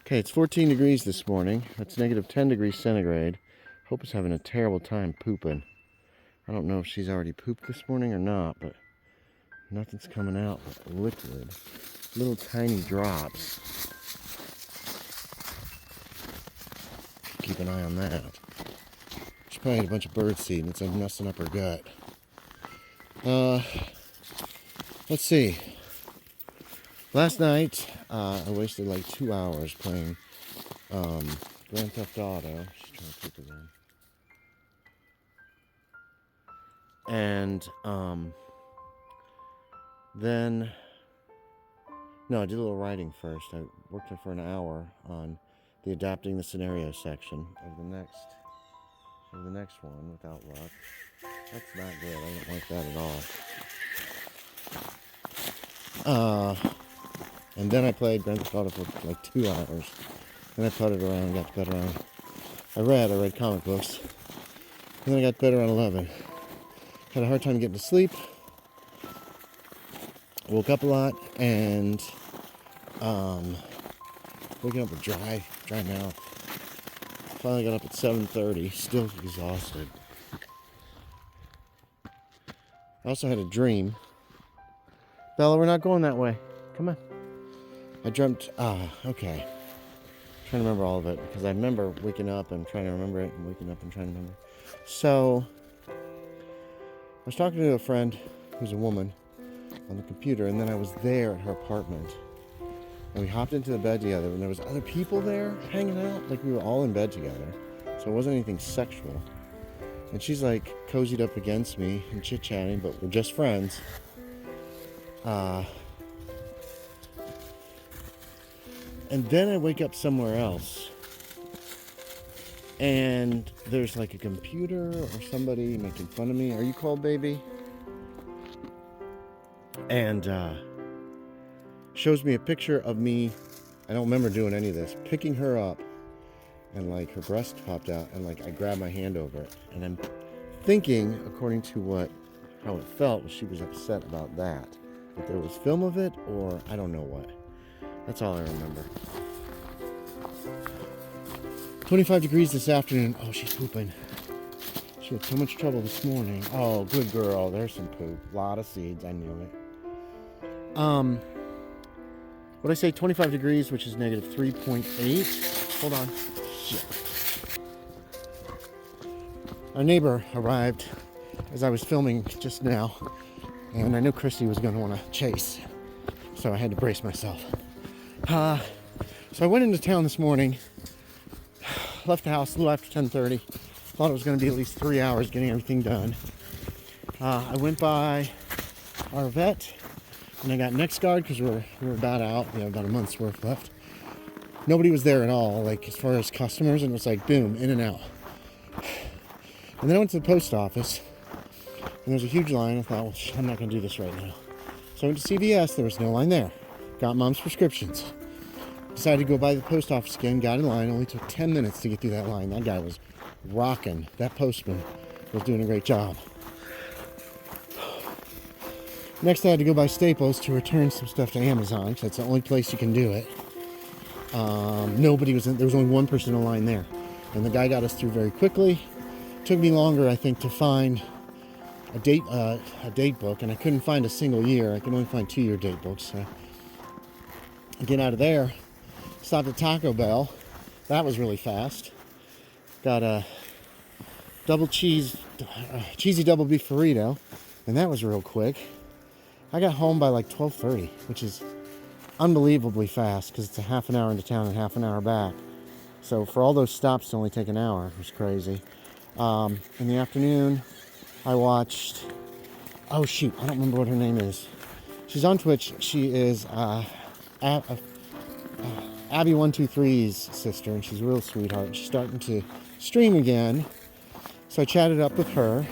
Okay, it's 14 degrees this morning. It's negative 10 degrees centigrade. Hope is having a terrible time pooping. I don't know if she's already pooped this morning or not, but nothing's coming out but liquid. Little tiny drops. Keep an eye on that. She probably ate a bunch of birdseed and it's messing up her gut. Let's see. Last night, I wasted like 2 hours playing Grand Theft Auto. She's trying to poop again. And then, no, I did a little writing first. I worked for an hour on the adapting the scenario section of the next one without luck. That's not good. I don't like that at all. And then I played Grand Theft Auto for like 2 hours. Then I putted around, got to bed around. I read comic books. And then I got to bed around 11. Had a hard time getting to sleep. Woke up a lot and waking up with dry mouth. Finally got up at 7:30, still exhausted. I also had a dream. Bella, we're not going that way. Come on. I dreamt, okay. I'm trying to remember all of it because I remember waking up and trying to remember it and waking up and trying to remember. So, I was talking to a friend who's a woman on the computer, and then I was there at her apartment. And we hopped into the bed together, and there was other people there hanging out, like we were all in bed together. So it wasn't anything sexual. And she's like cozied up against me and chit-chatting, but we're just friends. And then I wake up somewhere else. And there's like a computer or somebody making fun of me. Are you cold, baby? And shows me a picture of me. I don't remember doing any of this. Picking her up. And like her breast popped out. And like I grabbed my hand over it. And I'm thinking, according to how it felt, she was upset about that. That there was film of it, or I don't know what. That's all I remember. 25 degrees this afternoon. Oh, she's pooping. She had so much trouble this morning. Oh, good girl. There's some poop. A lot of seeds. I knew it. What'd I say? 25 degrees, which is negative 3.8. Hold on. Shit. Our neighbor arrived as I was filming just now. And I knew Cristi was going to want to chase. So I had to brace myself. So I went into town this morning, left the house a little after 10:30, thought it was going to be at least 3 hours getting everything done. I went by our vet, and I got NexGard because we're about out. We have about a month's worth left. Nobody was there at all, like as far as customers, and it was like boom, in and out. And then I went to the post office, and there was a huge line. I thought, well, I'm not going to do this right now. So I went to CVS, there was no line there. Got Mom's prescriptions. Decided to go by the post office again, got in line. Only took 10 minutes to get through that line. That guy was rocking. That postman was doing a great job. Next, I had to go by Staples to return some stuff to Amazon, because that's the only place you can do it. Nobody was in. There was only one person in line there. And the guy got us through very quickly. Took me longer, I think, to find a date book, and I couldn't find a single year. I could only find 2-year date books. So I get out of there, stopped at Taco Bell. That was really fast. Got a cheesy double beef burrito, and that was real quick. I got home by like 12:30, which is unbelievably fast because it's a half an hour into town and half an hour back. So for all those stops to only take an hour was crazy. In the afternoon, I watched, oh shoot, I don't remember what her name is. She's on Twitch. She is Abby123's sister, and she's a real sweetheart. She's starting to stream again. So I chatted up with her.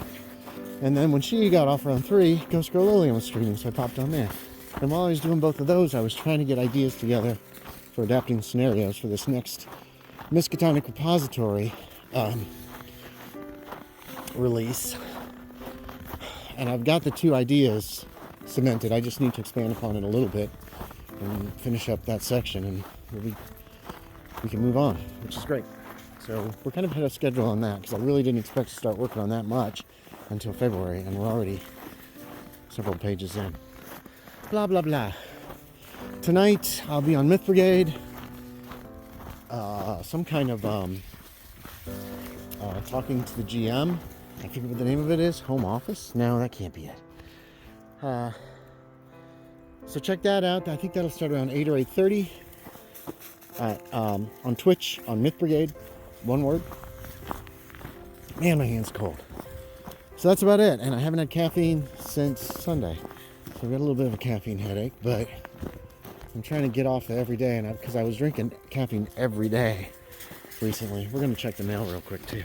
And then when she got off around 3, Ghost Girl Lillian was streaming, so I popped on there. And while I was doing both of those, I was trying to get ideas together for adapting scenarios for this next Miskatonic Repository release. And I've got the 2 ideas cemented. I just need to expand upon it a little bit and finish up that section, and we'll be we can move on, which is great. So we're kind of ahead of schedule on that, because I really didn't expect to start working on that much until February, and we're already several pages in. Blah, blah, blah. Tonight, I'll be on Myth Brigade. Some kind of talking to the GM. I forget what the name of it is. Home office? No, that can't be it. So check that out. I think that'll start around 8 or 8:30 on Twitch, on Myth Brigade. One word. Man, my hand's cold. So that's about it. And I haven't had caffeine since Sunday. So I've got a little bit of a caffeine headache, but I'm trying to get off every day, and because I was drinking caffeine every day recently. We're going to check the mail real quick too.